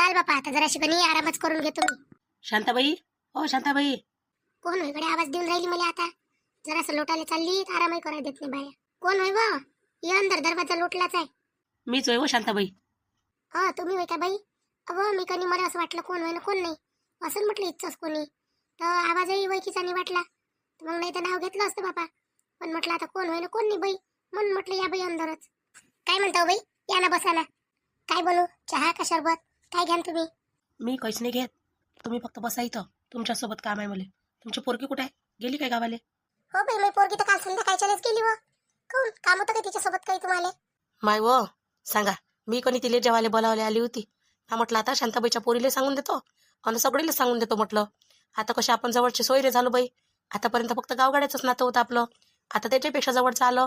चाल बापा, आता जरा शिकणी आरामच करून घेतो मी. शांताबाई, ओ शांताबाई. कोण होय इकडे आवाज देऊन राहिली मला? आता जरासं लोटायला चालली तर आरामही करायला देत नाही बाया. कोण होय व? ये अंदर, दरवाजा लोटलाच आहे. मीच होय हो शांताबाई. तुम्ही होय का बाई? अहो मी कधी मला असं वाटलं कोण होय ना कोण नाही, असं म्हटलं इच्छाच कोणी, तर आवाजही वैकीचा नाही वाटला, तर मग नाही तर नाव घेतलं असतं बापा. पण म्हटलं आता कोण होय ना कोण नाही बाई, म्हणून म्हटलं या बाई अंदरच. काय म्हणता बाई? या ना, बसा ना. काय बनवू, चहा का शरबत, काय घ्यान तुम्ही? मी काहीच नाही घेत, तुम्ही फक्त बसा इथं. तुमच्यासोबत काम आहे मला. तुमची पोरगी कुठे आहे? गेली काय गावाले? हो बाई, मी पोरगी तर काल संध्याकाळच्याच गेली व. कोण काम होतं का तिच्यासोबत काही तुम्हाला? माय व सांगा, मी कोणी तिले जेवायला बोलावले आली होती. हा म्हटलं आता शांताबाईच्या पोरीला सांगून देतो आणि सगळीला सांगून देतो म्हटलं. आता कसे आपण जवळचे सोयरे झालो बाई. आतापर्यंत फक्त गावगाड्याचंच नातं होतं आपलं. आता त्याच्यापेक्षा जवळचं आलं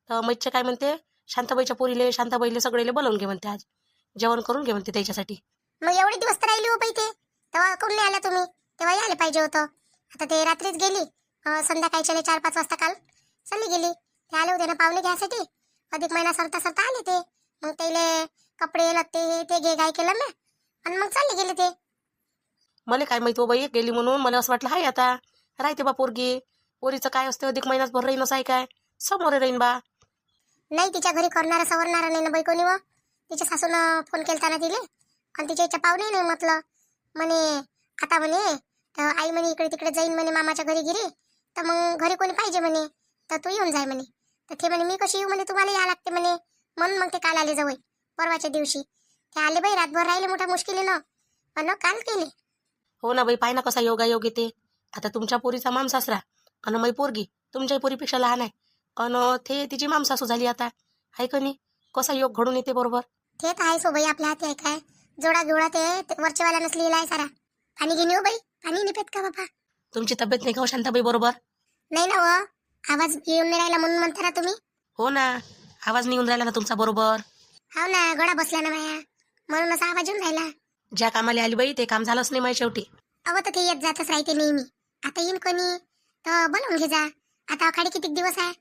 तर मैचे काय म्हणते, शांताबाईच्या पोरीले शांताबाईले सगळेले बोलावून घे म्हणते, आज जेवण करून घे म्हणते त्याच्यासाठी. मग एवढे दिवस तर राहिली हो बाई, ते तेव्हा कोण नाही आला तुम्ही? तेव्हा यायला पाहिजे होतं. आता ते रात्रीच गेली, संध्याकाळच्या 4-5 वाजता काल चालली गेली. ते आले होते ना पाहुणे घ्यायसाठी, अधिक महिना सरता सरता आले ते. मग त्याले कपडे लत्ते हे ते घे गाय केलं ना, आणि मग चालले गेले ते. मला काय माहिती हो बाई, गेली म्हणून मला असं वाटलं हाय आता राहते बा पोरगी. पोरीचं काय असतं, अधिक महिन्यात भर राहीनच आहे काय, समोर राहीन बा. नाही, तिच्या घरी करणारा सवरणारा नाही ना बाई कोणी व. तिच्या सासूनं फोन केलता ना तिले, आणि तिच्या इच्छा पाहुणे नाही म्हटलं. म्हणे आता म्हणे तर आई म्हणे इकडे तिकडे जाईन म्हणे मामाच्या घरी गिरी, तर मग घरी कोणी पाहिजे म्हणे, तर तू येऊन जाय म्हणे. तर ते म्हणे मी कशी येऊ म्हणे, तुम्हाला या लागते म्हणे. म्हणून मग ते काल आले जवळ, परवाच्या दिवशी ते आले बाई. रातभर राहिले मोठ्या मुश्किलीनं, पण काल केले. हो ना बाई, पाय ना कसा योगायोग येते. आता तुमच्या पोरीचा मामसासरा आणि मै पोरगी तुमच्याही पोरीपेक्षा लहान आहे, आणि ते तिची मामसासू झाली आता, आहे का नाही? कसा योग घडून येते बरोबर. ते तर आहे सो बाई, आपल्या हाती आहे काय. जोडा जोडा ते वरचेवाल्यानं लिहिला आहे सारा. पाणी घेऊन येऊ बाई, पाणी निपेत का बाबा? तुमची तब्येत नाही का हो शांताबाई बरोबर? नाही ना व, आवाज येऊन नाही राहिला म्हणून म्हणता ना तुम्ही. हो ना, आवाज निघून राहिला ना तुमचा बरोबर. हो ना, गळा बसला ना माया, म्हणून असा आवाज येऊन राहिला. ज्या कामाला आली बाई ते काम झालंच नाही माझ्या शेवटी. अव तर ते येत जातच राहते नेहमी. आता येईन कोणी तर बोलावून घे जा. आता अखाडी किती दिवस आहे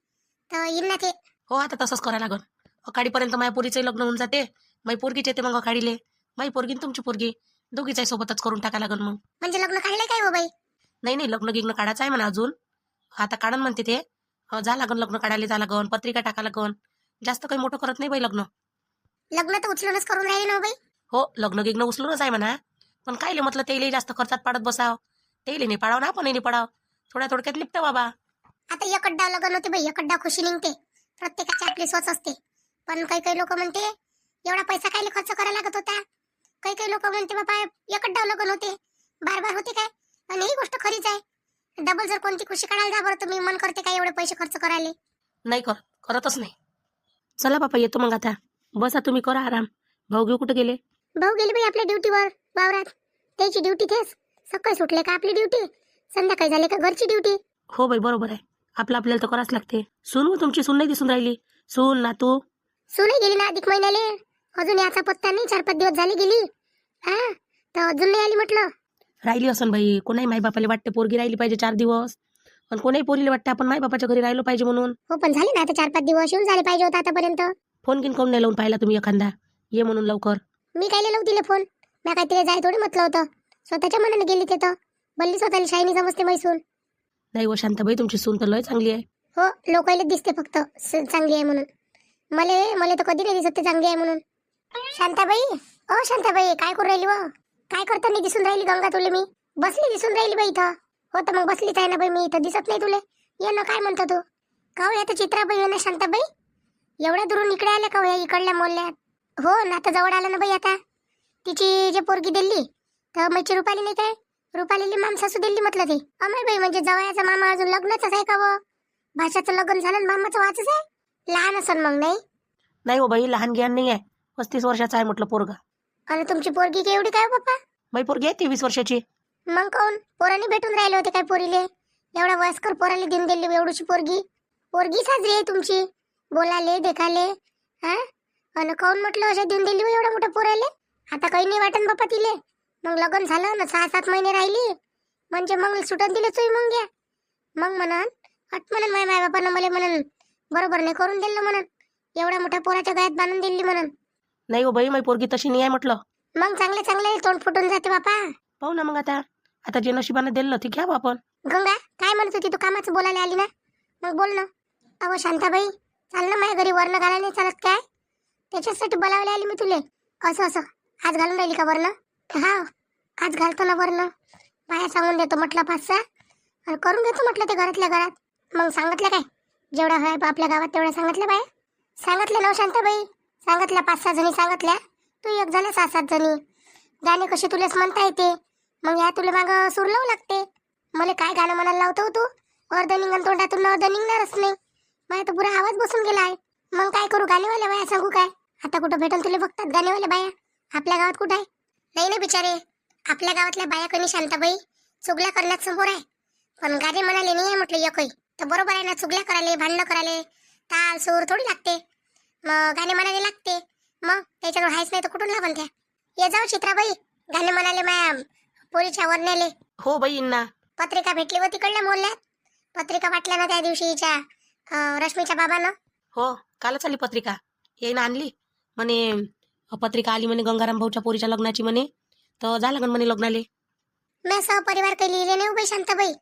तर येईन ना ते. हो, आता तसंच करायला लागल. अखाडीपर्यंत माझ्या पोरीचं लग्न होऊन जाते, माझी पोरगीच येते मग अखाडीले. माझी पोरगी आणि तुमची पोरगी दोघीचाही सोबतच करून टाकायला लागल मग. म्हणजे लग्न काढलंय काय हो बाई? नाही नाही, लग्न गिग्न काढायचं आहे म्हणा अजून. आता काढन म्हणते ते. जा लागन लग्न काढायला, जा लागन पत्रिका टाका लागन. जास्त काही मोठं करत नाही बाई लग्न. लग्न तर उचलूनच करून राहिले ना हो बाई. हो, लग्न गिग्न उचलूनच आहे म्हणा, पण कायले म्हटलं तेले जास्त खर्चात पाडत बसाव. तेले नाही पाडाव ना, आपण नाही पाडाव, थोड्या थोडक्यात निपटा बाबा. आता एकड्डा लग्न होते बाई, एकड्डा खुशी निघते. प्रत्येकाची आपली सोच असते. पण काही काही लोक म्हणते एवढा पैसा कायले खर्च करायला लागत होता. काही काही लोक म्हणते बाबा एकड्डा लग्न होते, बार बार होते काय? आणि ही गोष्ट खरीच आहे. डबल जर कोणती खुशी काढायला जा बरं, तुम्ही मन करते काय एवढे पैसे खर्च करायला? नाही करतच नाही. चला बापा, येतो मग आता. बसा तुम्ही, करा आराम. भाऊ घेऊ कुठे गेले? भाऊ गेले बाई आपल्या ड्युटीवर, वावरात. त्याची ड्युटी तेच, सकाळी सुटले का आपली ड्युटी, संध्याकाळी झाले का घरची ड्युटी. हो बाई, बरोबर आहे. आपल्याला तर करावंच लागते. सून तुमची सून नाही दिसून राहिली. सून ना तू सूनही गेली ना अधिक महिन्याले, अजून याचा पत्ता नाही. 4-5 दिवस झाले गेली, हा, तर अजून नाही आली म्हटलं. राहिली असन बाई. कोणाही मायबापाला वाटते पोरगी राहिली पाहिजे 4 दिवस, पण कोणाही पोरीला वाटते आपण मायबापाच्या घरी राहिलो पाहिजे म्हणून. हो, पण झाले ना आता 4-5 दिवस येऊन झाले पाहिजे होता आतापर्यंत. फोन किन काऊन नाही लावून पाहिला तुम्ही एखादा, ये म्हणून लवकर? मी कायले लावू तिले फोन? मी काय तिला जाय थोडी म्हटलं होतं, स्वतःच्या मनाने गेली ते तर. बल्ली स्वतःला शायनी समजते मैसून. नाही व शांताबाई, तुमची सून तर लय चांगली आहे. हो, लोकायला दिसते फक्त चांगली आहे म्हणून. मला तर कधी नाही दिसत ते चांगली आहे म्हणून. शांताबाई, ओ शांताबाई, काय करू राहिली व? काय करताना दिसून राहिली गंगा तुले? मी बसली दिसून राहिली बाई इथं. हो तर मग बसलीच आहे ना बाई, मी इथं दिसत नाही तुले? ये ना, काय म्हणतो तू? का हो, आता चित्राबाई आहे ना शांताबाई, एवढ्या दुरून इकडे आल्या का हो, इकडल्या मोल्ल्यात? हो ना, आता जवळ आलं ना बाई. आता तिची जे पोरगी दिली तर मैची रुपाली नाही काय, रुपालीली मामसासू दिली म्हटलं ते. अमय बाई, म्हणजे जवळचा मामा अजून लग्नच आहे का व? भाषाचं लग्न झालं मामाचं वाचच आहे. लहान असन मग? नाही नाही हो बाई, लहान ज्ञान नाही आहे. 35 वर्षाचा आहे म्हटलं पोरगा. आणि तुमची पोरगी की एवढी काय बाप्पा? बाई पोरगी आहे 23 वर्षाची. मग कोण पोरांनी भेटून राहिले होते काय पोरीले? एवढा वयस्कर पोराला देऊन दिली एवढीशी पोरगी? पोरगी साजरी आहे तुमची, बोलाले देखाले, हा? आणि कोण म्हटलं अशा देऊन दिली एवढ्या मोठ्या पोराले? आता काही नाही वाटन बाप्पा तिले. मग लग्न झालं ना, 6-7 महिने राहिली म्हणजे मग सुटून दिलं चुई मग घ्या. मग म्हणन हट म्हणन माय बापानं मला म्हणन बरोबर नाही करून दिलं म्हणन, एवढ्या मोठ्या पोराच्या गळ्यात बांधून दिली म्हणन. नाही हो बाई, माझी पोरगी तशी नाही आहे म्हटलं. मग चांगले चांगले तोंड फुटून जाते बापा. पाहू ना मग आता आता जे नशिबानं दिलं ते घ्यावं आपण. गंगा काय म्हणत होती तू? कामाचं बोलायला आली ना, मग बोल ना. अहो शांताबाई, चाल ना माझ्या घरी वर्ण घालायला नाही चालत काय? त्याच्यासाठी बोलावले आली मी तुले. असं असं आज घालून राहिली का वर्ण? हा, आज घालतो ना वर्ण. बाया सांगून देतो म्हटलं 5-6 आणि करून घेतो म्हटलं ते घरातल्या घरात. मग सांगितलं काय? जेवढा आहे आपल्या गावात तेवढ्या सांगितल्या बाया. सांगितलं ना शांताबाई, सांगितल्या 5-6 जणी सांगितल्या. तू एक झाल्या 6-7 जणी. गाणे कसे तुलेच म्हणता येते, मग या तुला मागं सूर लावू लागते. मला काय गाणं म्हणायला लावतो तू? अर्ध निघन तोंडातून अर्ध निघणारच नाही. माझा तर पुरा आवाज बसून गेलाय. मग काय करू? गाणेवाल्या बाया सांगू काय? आता कुठं भेटून तुला बघतात गाणेवाल्या बाया? आपल्या गावात कुठं आहे? नाही ना बिचारे, आपल्या गावातल्या बाया कणी शांताबाई चुगल्या करण्यात समोर आहे. पण गाणे म्हणाले नाही आहे म्हटलं एकही. तर बरोबर आहे ना, चुगल्या करायले, भांडणं करायले ताल सूर थोडी लागते. मग गाणे म्हणाले लागते. मग त्याच्याकडे हायच नाही तर कुठून लागून त्या? ये जाऊ चित्राबाई, गाणे म्हणाले मॅम पोरीच्या वरण्याले. हो बाई ना. पत्रिका भेटली व तिकडल्या मोहल्ल्यात. पत्रिका वाटल्या ना त्या दिवशीच्या रश्मीच्या बाबानं. हो, कालच आली पत्रिका. येईन आणली म्हणे. पत्रिका आली म्हणे गंगाराम भाऊच्या पोरीच्या लग्नाची म्हणे. तर जा लागन म्हणे लग्नाले. मी सहपरिवार काही लिहिले नाही उभे शांताबाई.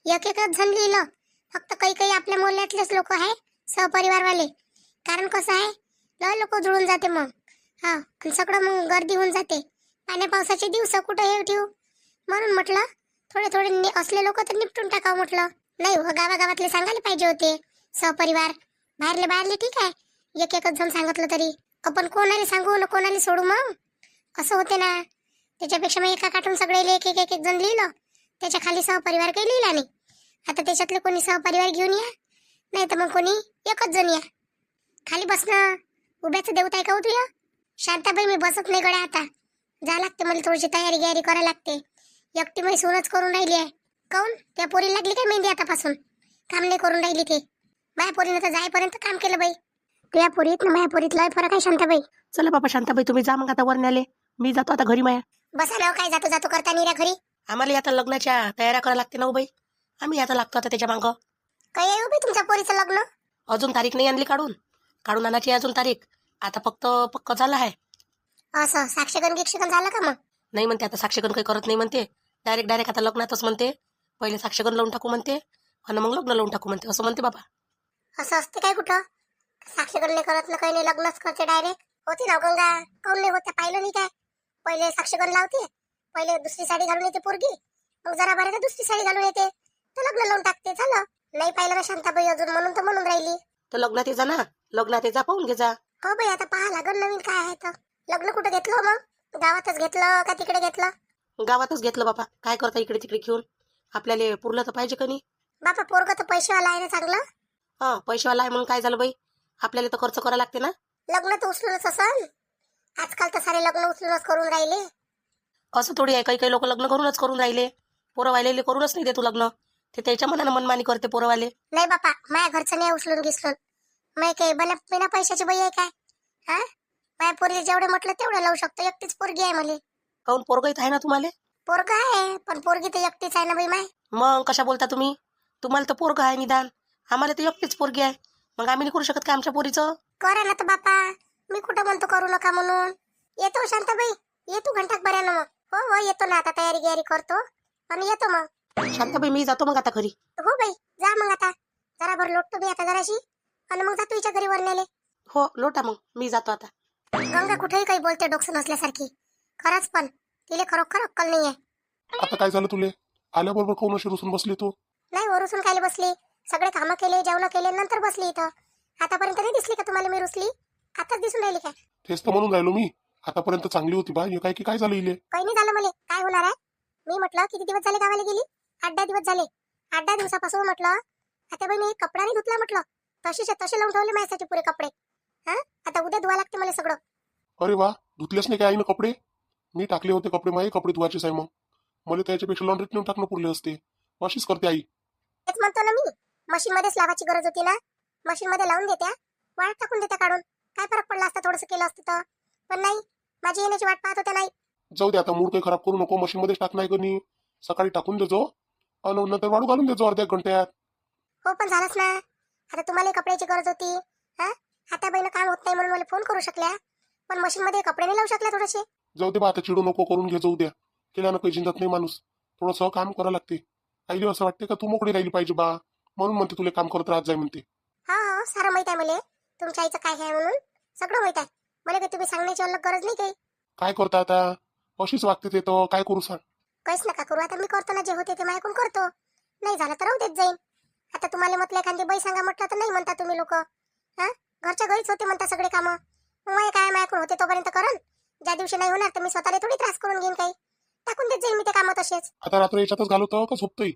एक एकच जण लिहिलं. फक्त काही काही आपल्या मोहल्ल्यातलेच लोक आहे सहपरिवारवाले. कारण कसं आहे, लय लोक जुळून जाते मग. हा, आणि सगळं मग गर्दी होऊन जाते. पाण्या पावसाचे दिवस कुठं हे ठेवू. म्हणून म्हटलं थोडे थोडे असले लोक तर निपटून टाकावं म्हटलं. नाही हो, गावागावातले सांगायला पाहिजे होते सहपरिवार. बाहेरले ठीक आहे, एक एकच जण सांगितलं तरी. आपण कोणाला सांगू न कोणाला सोडू मग? असं होते ना. त्याच्यापेक्षा मग एका काटून सगळे एक एक एक जण लिहिलं. त्याच्या खाली सहपरिवार काही लिहिला नाही. आता त्याच्यातले कोणी सहपरिवार घेऊन या, नाही तर मग कोणी एकच जण या. खाली बसणं उभ्याचं देवत आहे का हो तुया? शांताबाई मी बसत नाही गड्या आता. जा लागते मला, थोडीशी तयारी गियारी करायला लागते. एकटी मी सूनच करून राहिली आहे. काऊन? त्या पोरीला लागली काय मेहंदी आतापासून? काम नाही करून राहिली ते. माझ्या पोरीनं तर जाईपर्यंत काम केलं बाई. तुझ्या पोरीत ना माझ्या पोरीत लय फरक आहे शांताबाई. चला बाबा शांताबाई, तुम्ही जा मग आता वरण्याले. मी जातो आता घरी माया. बसा ना, काय जातो जातो करता निऱ्या घरी. आम्हाला आता लग्नाच्या तयाऱ्या करायला लागते ना हो बाई. आम्ही आता लागतो आता त्याच्या मागं. काय आहे उभी तुमच्या पोरीचं लग्न? अजून तारीख नाही आणली काढून आणायची अजून तारीख. आता फक्त पक्क झालं आहे. असं साक्षगण गिक्षगण झालं का मग? नाही म्हणते आता साक्षगण काही करत नाही म्हणते. डायरेक्ट आता लग्नातच म्हणते. पहिले साक्षगण लावून टाकू म्हणते आणि मग लग्न लावून टाकू म्हणते, असं म्हणते बाबा. असं असते काय कुठं? साक्षगण नाही करत ना, काही नाही, लग्नच करते डायरेक्ट. होती ना गंगा, काऊन नाही होत्या? पाहिलं नाही काय? पहिले साक्षगण लावते, पहिले दुसरी साडी घालून येते पोरगी, मग जरा बरं दुसरी साडी घालून येते, तर लग्न लावून टाकते. झालं. नाही पाहिलं ना शांताबाई अजून, म्हणून तर म्हणून राहिली. तर लग्नात ये जा ना, लग्नात ये जा, पाहून घे जा. हो बाई, आता पहा लागल नवीन काय आहे तर. लग्न कुठं घेतलं मग? गावातच घेतलं का तिकडे घेतलं? गावातच घेतलं बाबा. काय करता इकडे तिकडे घेऊन? आपल्याला पुरलं तर पाहिजे का नाही? बापा पोरग तर पैसेवाला आहे ना चांगलं. हा, पैसेवाला आहे म्हणून काय झालं बाई? आपल्याला तर खर्च करायला लागते ना. लग्न तर उचलूनच असन. आजकाल तर सारे लग्न उचलूनच करून राहिले. असं थोडी आहे, काही काही लोक लग्न करूनच करून राहिले. पोरं वायलेले करूनच नाही देतो लग्न. ते त्याच्या मनानं मनमानी करते पोरवाले. नाही बापा, माझ्या घरचं नाही उचलून घिसलून. मी काही बिना पैशाची बाई आहे काय? हा, माझ्या पोरीला जेवढे म्हटलं तेवढं लावू शकतो. एकटीच पोरगी आहे मला. काऊन पोरग आहे ना तुम्हाला? पोरग आहे पण पोरगी तर एकटीच आहे ना बाई माय. मग कशा बोलता तुम्ही? तुम्हाला तर पोरग आहे निदान, आम्हाला तर एकटीच पोरगी आहे. मग आम्ही नाही करू शकत का आमच्या पोरीचं? करा ना तर बापा, मी कुठं म्हणतो करू नका म्हणून. येतो शांताबाई, येतो घंटाक बऱ्यानं मग. हो हो येतो ना, आता तयारी गियारी करतो आणि येतो मग. शांताबाई मी जातो मग आता घरी. हो बाई जा मग आता. जरा भर लोटतो बी आता जराशी आणि मग जातो हिच्या घरी वरण्याले. हो लोटा मग, मी जातो आता. गंगा कुठेही काही बोलते डोकसं नसल्यासारखी. खरंच पण तिले खरोखर अक्कल नाहीये. आता काय झालं तुले? आल्याबरोबर कोण अशी रुसून बसली तू? नाही वरुसून खायला बसली. सगळे कामं केले, जेवण केले, नंतर बसली इथं. आतापर्यंत नाही दिसली का तुम्हाला मी रुसली? आताच दिसून राहिली काय? तेच तर म्हणून राहिलो मी. आतापर्यंत चांगली होती बा, हे काय की काय झालं इले? काही नाही झालं मला. काय होणार आहे? मी म्हटलं किती दिवस झाले गावाला गेली? 8-10 दिवस झाले. 8-10 दिवसापासून म्हटलं आता बाई मी कपडा नाही धुतला म्हटलं. तसे लावून ठेवले माझ्यासाठी पुरे कपडे. हा, आता उद्या धुवा लागते मला सगळं. अरे वा, धुतलेच नाही काय आईनं कपडे? मी टाकले होते कपडे, माझे कपडे धुवायचेच आहे. मग मला त्याच्यापेक्षा लॉन्ड्रीत नेऊन टाकणं पुरले असते. अशीच करते आई. तेच म्हणतो ना मी, मशीन मध्येच लावायची गरज होती ना. मशीन मध्ये लावून देत्या, वाळत टाकून देत्या काढून. काय फरक पडला असता थोडंसं केलं असतं तर. पण नाही, माझी येण्याची वाट पाहत होत्या. नाही जाऊ दे आता, मूड काही खराब करू नको. मशीन मध्येच टाक नाही कनी. सकाळी टाकून देजो आणि नंतर वाळू घालून देजो अर्ध्या घंट्यात. हो पण झालंच ना. आता तुम्हाला कपड्याची गरज होती. हा, आता बहिण काम होत नाही म्हणून मला फोन करू शकल्या, पण मशीन मध्ये कपडे नाही लावू शकल्या थोडेसे. जाऊ दे बा, आता चिडू नको, करून घे, जाऊ द्या. केल्यानं काही जिंदत नाही माणूस, थोडंसं काम करावं लागते. आईला असं वाटते का तू मोकळी राहिली पाहिजे बा, म्हणून म्हणते तुला काम करत राहत जाय म्हणते. हा हा सारं माहित आहे मला तुमच्या आईचं काय आहे म्हणून. सगळं माहित आहे मला, काही तुम्ही सांगण्याची अलग गरज नाही काही. काय करता आता, अशीच वागते ते, तर काय करू सांग. काहीच नका करू, आता मी करतो ना जे होते ते माझ्याकडून करतो. नाही झालं तर राहू देत जाईन. आता तुम्हाला म्हटलं एखादी बाई सांगा म्हटलं तर नाही म्हणता तुम्ही लोक. हा घरच्या घरीच होते म्हणता सगळे कामं. मग काय माझ्याकडून होते तोपर्यंत करन. ज्या दिवशी नाही होणार तर मी स्वतःला थोडी त्रास करून घेईन, काही टाकून देत जाईन मी ते कामं तसेच. आता रात्र याच्यातच घालवतो का झोपतोय?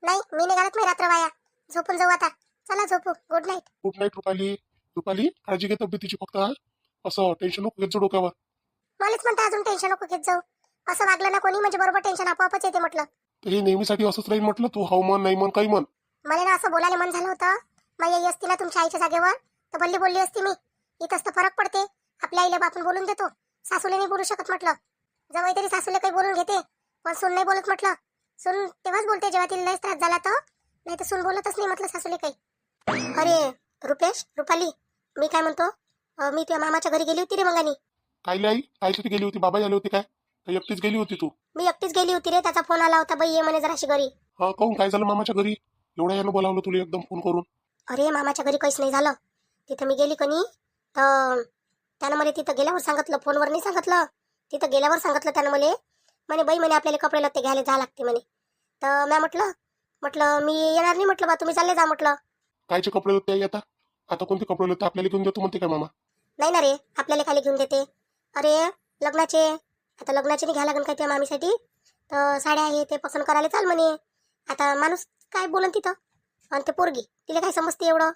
नाही मी नाही घालत, मी रात्र वाया. झोपून जाऊ आता, चला झोपू, good night. Good night Rupali. Rupali, काळजी घे तब्येतीची फक्त, हा? असं टेन्शन नको घेत जाऊ डोक्यावर. मलाच म्हणता अजून टेन्शन नको घेत जाऊ. असं वागलं ना कोणी म्हणजे बरोबर टेन्शन आपोआपच येते म्हटलं. तर हे नेहमीसाठी असंच राहील म्हटलं, तू हाव म्हण नाही म्हण काही म्हण. मला ना असं बोलायला मन झालं होतं. माझी आई असती ना तुमच्या आईच्या जागेवर तर भल्ली बोलली असती मी. इथंच तर फरक पडते, आपल्या आईला आपण बोलून देतो, सासूला नाही बोलू शकत म्हटलं. जवळ तरी सासूला काही बोलून घेते, पण सून नाही बोलत म्हटलं. सून तेव्हाच बोलते जेव्हा तिला लयच त्रास झाला तर, नाही तर सून बोलतच नाही म्हटलं सासूले काही. अरे रुपेश, रुपाली, मी काय म्हणतो, मी तुझ्या मामाच्या घरी गेली होती रे मंगानी. कायले आई, कायसाठी गेली होती? बाबा आले होते काय? का एकटीच गेली होती तू? मी एकटीच गेली होती रे, त्याचा फोन आला होता, बाई ये म्हणे जराशी घरी. हा, काहून, काय झालं मामाच्या घरी? एवढ्या यानं बोलावलं तुला एकदम फोन करून? अरे मामाच्या घरी काहीच नाही झालं. तिथं मी गेली कनी तर त्यानं मला तिथं गेल्यावर सांगितलं, फोनवर नाही सांगितलं, तिथं गेल्यावर सांगितलं त्यानं मला. म्हणे बाई म्हणे आपल्याला कपडे लत्ते घ्यायला जा लागते म्हणे. तर मी म्हटलं मी येणार नाही म्हटलं बा, तुम्ही चालले जा म्हटलं. कायचे कपडे होते आई आता? आता कोणते कपडे होते आपल्याला घेऊन देतो म्हणते काय मामा? नाही ना रे, आपल्याला खाली घेऊन देते. अरे लग्नाचे, आता लग्नाचे नाही घ्या लागन काय त्या मामीसाठी, तर साड्या आहे ते पसंत करायला चाल म्हणे. आता माणूस काय बोलन तिथं, आणि ते पोरगी तिला काय समजते एवढं,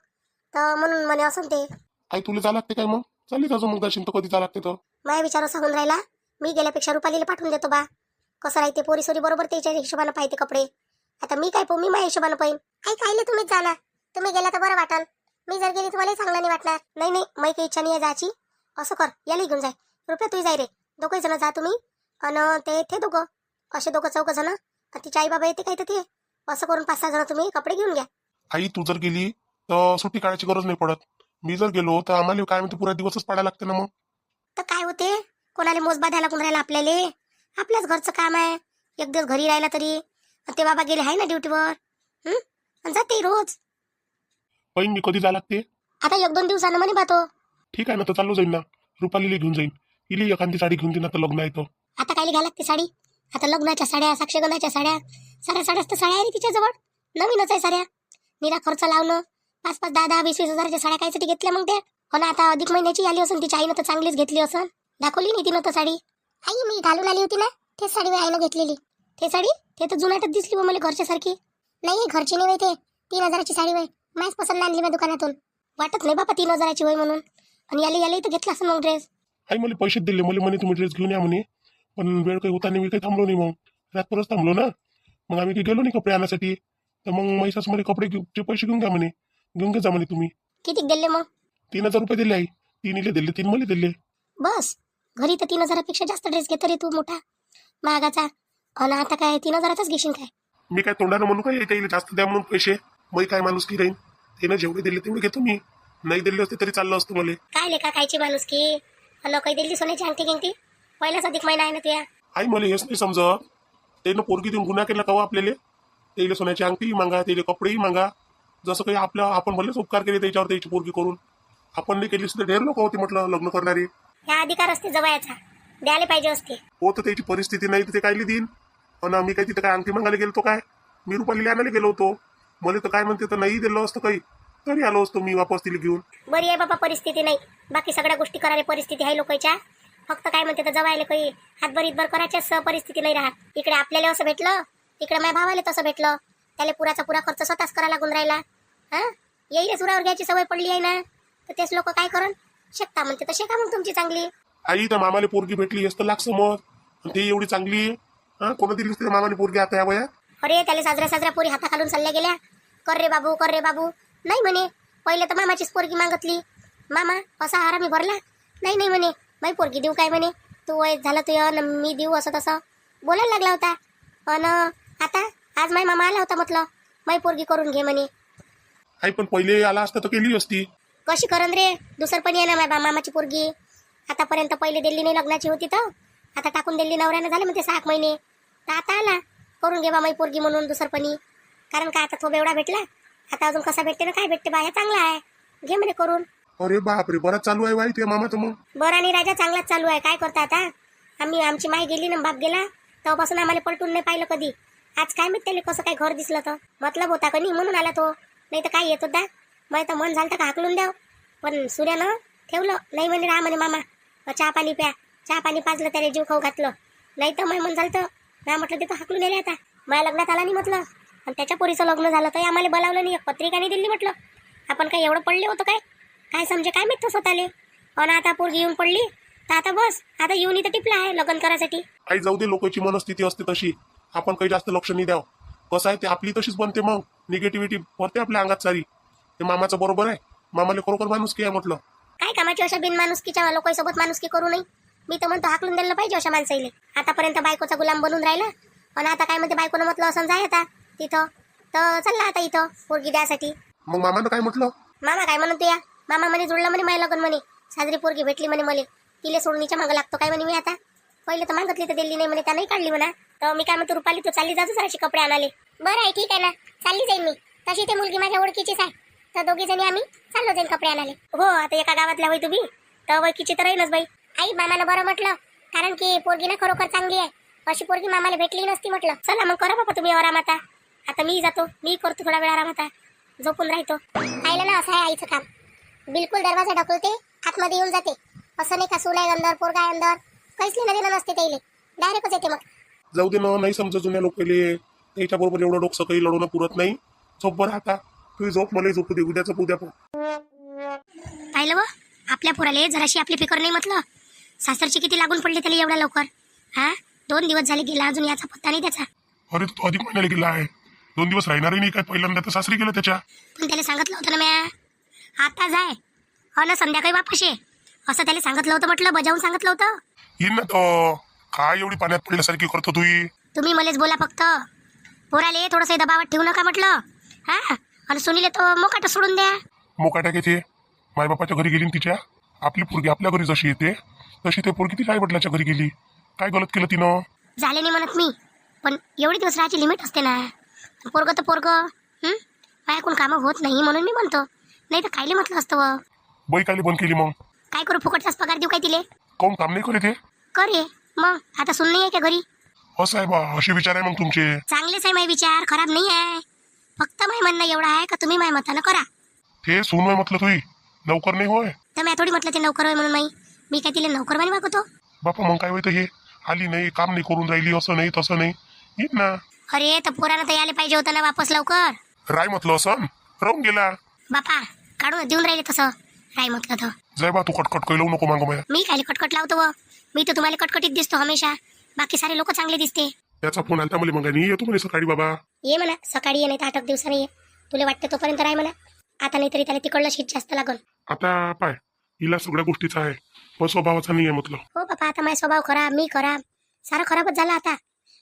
तर म्हणून म्हणे असं ते. आई तुला जा लागते काय मग? चालली अजून मग दर्शन, तर कधी जा लागते तर? माझ्या विचार असा होऊन राहिला, मी गेल्यापेक्षा रुपालीला पाठवून देतो बा. कसं राहते पोरी सोरी बरोबर त्याच्या हिशोबानं पाहिजे कपडे. आता मी काय मी माझ्या हिशोबानं पाहिन. आई कायले तुम्हीच जाणार, तुम्ही गेला तर बरं वाटल. मी जर गेली तुम्हाला चांगलं नाही वाटणार. नाही नाही, माझी काही इच्छा नाही आहे जायची. असं कर, याला घेऊन जाय. रुपया तू जाय रे, दोघंही जण जा तुम्ही. आणि ते दोघं असे दोघं चौघ जण, तिच्या आई बाबा येते काय तर ते, असं करून 5-6 जण तुम्ही कपडे घेऊन घ्या. आई तू जर गेली तर सुट्टी काढायची गरज नाही पडत. मी जर गेलो तर आम्हाला काय म्हणते पुरा दिवसच पाडायला लागते ना मग. तर काय होते, कोणाला मोजबा द्यायला कोण राहिला आपल्याला, आपल्याच घरचं काम आहे. एक दिवस घरी राहिला तरी ते बाबा गेले आहे ना ड्युटीवर, आणि जाते रोज. पण मी कधी जा लागते? आता 1-2 दिवसानं म्हणे बातो. ठीक आहे ना, तर चालू जाईन ना, रुपालीला घेऊन जाईन. इली एखादी साडी घेऊन देईन, आता लग्न आहे तर. आता काय घ्या लागते साडी? आता लग्नाच्या साड्या, साक्षगंधाच्या साड्या, साड्याच तर साड्या आहे तिच्याजवळ, नवीनच आहे साड्या. निरा खर्च लावणं, 5-5, 10-10, 20-20 हजाराच्या साड्या कायसाठी घेतल्या मग त्या? हो ना, आता अधिक महिन्याची आली असून तिच्या आईनं तर चांगलीच घेतली असन, दाखवली नाही तिनं तर साडी. आई मी घालून आली होती ना, तेच साडी मी आईनं घेतलेली. ते साडी ते तर जुनाटच दिसली मला घरच्यासारखी. नाही घरची नाही ते 3 हजाराची साडी वय, माझ्याच पसंत आणली मी दुकानातून. वाटत नाही बाबा 3 हजाराची वय म्हणून. आणि याला तर घेतला असं मग ड्रेस. आई मला पैसे दिले, मला म्हणे तुम्ही ड्रेस घेऊन या म्हणे, पण वेळ काही होता नाही, मी काही थांबलो नाही. मग रात्रभरच थांबलो ना, मग आम्ही काही गेलो नाही कपडे आणण्यासाठी. तर मग मैसाच मध्ये कपडे पैसे घेऊन घ्या म्हणे, घेऊन घे जा म्हणे तुम्ही. किती दिले मग? 3,000 रुपये दिले आई. 3 इले दिले, 3 मला दिले. बस घरी तर 3 हजारापेक्षा जास्त ड्रेस घेतो रे तू मोठा महागाचा, आणि आता काय 3 हजाराचाच घेशील काय? मी काय तोंडानं म्हणू काय काही जास्त द्या म्हणून पैसे? मी काय माणूस की राहीन, त्यानं जेवढे दिले तेवढे घेतो मी. नाही दिले असते तरी चाललं असतं मला. काय लेखा खायची माणूस की लोक दिल्ली सोन्याची अंगठी गिंगठी, पहिलाच अधिक महिना आहे ना तुया. आई मला हेच नाही समजत, त्यानं पोरगी देऊन गुन्हा केला का आपल्याला? त्याला सोन्याची अंगठी मागा, त्याला कपडेही मागा, जसं काही आपण भलेच उपकार केले त्याच्यावर त्याची पोरगी करून. आपण नाही केली सुद्धा ढेर लोक होते म्हटलं लग्न करणारी. ह्या अधिकार असते जवळचा, द्यायला पाहिजे असते. हो, तर त्याची परिस्थिती नाही तर ते कायले देईन. आणि मी काय तिथं काय अंगठी मागायला गेलो काय? मी रुपालीला आणायला गेलो होतो. मला तर काय म्हणते तर नाही दिलं असतं काही, तरी आलो असतो मी वापस तिला घेऊन. बरी आहे बाबा परिस्थिती नाही, बाकी सगळ्या गोष्टी करायला परिस्थिती आहे लोकांच्या. फक्त काय म्हणते तर जवायला काही हातभर करायच्याच परिस्थिती नाही राहत. इकडे आपल्याला असं भेटलं, तिकडे माझ्या भावाला तसं भेटलं, त्याला पुरा खर्च स्वतःच करायला लागून राहिला. येईल सुरावर घ्यायची सवय पडली आहे ना, तर तेच लोक काय करण शेकता म्हणते तर शेका मग तुमची चांगली. आई तर मामाला पोरगी भेटली असतं लाख समज, ते एवढी चांगली कोणा दिली असते मामाने पोरगी आता या वया? अरे त्याला साजऱ्या पोरी हाता खालून चालल्या गेल्या, कर रे बाबू नाही म्हणे. पहिले तर मामाचीच पोरगी मागतली, मामा असा आरामी भरला. नाही म्हणे, माई पोरगी देऊ काय म्हणे, तू वय झालं तू मी देऊ असं तसं बोलायला लागला होता. पण आता आज माई मामा आला होता, म्हटलं माई पोरगी करून घे म्हणे. आई पण पहिले आला असता तर केली असती. कशी करन रे, दुसरं पण आहे ना मामाची पोरगी. आतापर्यंत पहिले दिल्ली नाही लग्नाची होती तर आता टाकून दिली नवऱ्यानं, झाले म्हणते 6 महिने. तर आता आला करून घे बा माई पोरगी म्हणून दुसरपणी. कारण काय आता तो बेवडा भेटला, आता अजून कसा भेटते ना काय भेटते बाया, चांगला आहे, घे म्हणे करून. अरे बापरे, बराच चालू आहे बाई ते मामाचं मग. बरं आणि राजा चांगलाच चालू आहे. काय करता आता, आमची माय गेली ना बाप गेला तेव्हापासून आम्हाला पलटून नाही पाहिलं कधी. आज काय माहित त्याला कसं काय घर दिसलं तर मतलब होता का नाही म्हणून आला तो, नाही तर काय येत होता. मग तर मन झालं तर का हाकलून द्याव, पण सूर्यानं ठेवलं नाही म्हणे, राहा म्हणे मामा, चहा पाणी प्या. चहा पाणी पाजलं, त्याला जीव खाऊ घातलं. नाही तर मग मन झालं तर ना म्हटलं तिथं हाकलून नेले. आता माझ्या लग्नात आला नाही म्हटलं, आणि त्याच्या पोरीचं लग्न झालं तर आम्हाला बोलावलं नाही, एक पत्रिका नाही दिली म्हटलं. आपण काय एवढं पडले होतो काय समजे काय माहित स्वतःले. आणि आता पोरगी येऊन पडली तर आता बस, आता येऊन इथं टिपला आहे लग्न करायसाठी. आई जाऊ दे, लोकांची मनस्थिती असते तशी, आपण काही जास्त लक्ष नाही द्यावं. कसं आहे ते आपली तशीच बनते, मग निगेटिव्हिटी भरते आपल्या अंगात सारी. ते मामाचं बरोबर आहे, मामाला खरोखर माणुसकी आहे म्हटलं. काय कामाची अशा बिनमानुसकीच्या लोकांसोबत माणुसकी करू नये. मी तर म्हणतो हाकलून द्यायला पाहिजे अशा माणसाईले. आतापर्यंत बायकोचा गुलाम बनून राहिला, आणि आता काय म्हणते बायकोनं म्हटलं असं जाय आता तिथं, तर चालला आता इथं पोरगी द्यासाठी. मग मामानं काय म्हटलं? मामा काय म्हणतो या, मामा म्हणे जुळलं म्हणे माय लग्न म्हणे, साजरी पोरगी भेटली म्हणे मले, तिले सोडणीच्या मागं लागतो काय म्हणे मी आता. पहिले तर मागतली तर दिली नाही म्हणे, त्या नाही काढली म्हणा. तर मी काय म्हणतो रुपाली तू चालली जातो जराशी कपडे आणाले. बरं आहे, ठीक आहे ना, चालली जाईल मी. तशी ते मुलगी माझ्या ओळखीचीच आहे, तर दोघी जणी आम्ही चाललो जाईल कपडे आणाले. हो आता एका गावातल्या होई तुम्ही, तर ओळखीची तर राहीलच बाई. आई मामानं बरं म्हटलं, कारण की पोरगी ना खरोखर चांगली आहे, अशी पोरगी मामाला भेटली नसती म्हटलं. चला मग करा बाबा तुम्ही आराम. आता मी जातो, मी करतो थोडा वेळ आराम, आता झोपून राहतो. आईला ना असं आहे आईचं काम, बिलकुल दरवाजा ढकलते, आतमध्ये येऊन जाते. असं नाही का सून आहे अंदर, पोरगा आहे अंदर, काहीच लेणं नसते त्याला, डायरेक्टच येते. मग जाऊ दे ना, नाही समजा जुन्या लोकांले त्याच्या बरोबर एवढं डोकं काही लढवणं पुरत नाही. झोप बरं आता, तुझी झोप मला झोपू दे, उद्याचं उद्या पण. पाहिलं व आपल्या पोराले जराशी आपली फिकर नाही म्हटलं. सासरची किती लागून पडली त्याला एवढ्या लवकर. 2 दिवस झाले गेला, अजून याचा पत्ता नाही त्याचा. अरे तू अधिक महिन्याला गेला आहे, 2 दिवस राहणारही नाही काय, पहिल्यांदा तर सासरी गेलं त्याच्या. पण त्याला सांगितलं होतं ना म्या, आता जाय ना संध्याकाळी वापस ये, असं त्याला सांगितलं होतं म्हटलं, बजावून सांगितलं होतं. येईन ना तो, काय एवढी पाण्यात पडल्यासारखी करतो तुम्ही मलेच बोला फक्त, पोराले थोडंसं दबावात ठेवू नका म्हटलं. आणि सुनीले तो मोकाट सोडून द्या. मोकाट्या घेते, मायबापाच्या घरी गेली तिच्या. आपली पोरगी आपल्या घरी जशी येते तशी ते पोरगी तिच्या आईवडिलाच्या घरी गेली. काय गलत केलं तिनं? झाले नाही म्हणत मी, पण एवढी दिवस राहायची लिमिट असते ना. पोरग तर पोरग, माझ्याकडून कामं होत नाही म्हणून मी म्हणतो, नाही तर कायले म्हटलं असतं. बाई कायले बंद केली मग? काय करू, फुकटचाच पगार देऊ काय तिले? कोण काम नाही करे ते? करे मग, आता सुन नाही आहे का घरी? असं आहे बा, असे विचार आहे मग तुमचे? चांगलेच आहे माझे विचार, खराब नाही आहे. फक्त माय म्हणणं एवढं आहे का तुम्ही माय मतानं करा. ते सून होय म्हटलं तुही, नौकर नाही होय. तर मी थोडी म्हटलं ते नौकर होय म्हणून मी काय तिला नौकर म्हणे वागवतो? बापा मग काय होतं, हे आली नाही, काम नाही करून राहिली, असं नाही तसं नाही, येईन ना. अरे तर पोरानं तर यायला पाहिजे होतं ना वापस लवकर. राय म्हटलं असं राहून गेला. बापा काढून देऊन राहिले तसं, राय म्हटलं तर. जाय बा, तू कटकट कळू नको मागं माया. मी काय कटकट लावतो व, मी तर तुम्हाला कटकटीत दिसतो हमेशा, बाकी सारे लोक चांगले दिसते. त्याचा फोन आलता मला मग, येतो म्हणे सकाळी बाबा. ये म्हणा सकाळी, ये नाही तर 8 दिवसाने ये, तुला वाटतं तोपर्यंत राय म्हणा. आता नाहीतरी त्याला तिकडलं शीट जास्त लागल. आता पाय, हिला सगळ्या गोष्टीचा आहे, पण स्वभावाचा नाही आहे म्हटलं. हो बापा, आता माझा स्वभाव खराब, मी खराब, सारं खराबच झालं.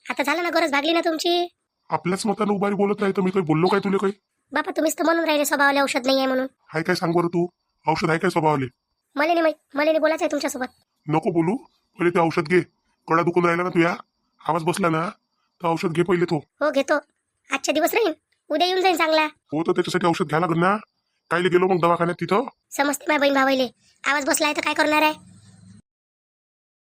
आता झालं ना, गरज भागली ना तुमची. आपल्याच मतानं उभारी बोलत राहतं, मी काही बोललो काय तुला काही? बापा तुम्हीच तर म्हणून राहिले स्वभावाला औषध नाही आहे म्हणून. हाय काय सांग बरं तू, औषध आहे काय स्वभावाले? मला नाही बोलायचं आहे तुमच्यासोबत. नको बोलू, पहिले ते औषध घे. कडा दुखून राहिला ना तुया, आवाज बसला ना, तर औषध घे पहिले तो. हो घेतो, आजच्या दिवस राहीन, उद्या येऊन जाईन चांगला. हो तर त्याच्यासाठी औषध घ्या लागेल ना. कायले गेलो मग दवाखान्यात तिथं? समजते माझ्या बहीण भावाईले, आवाज बसलाय तर काय करणार आहे.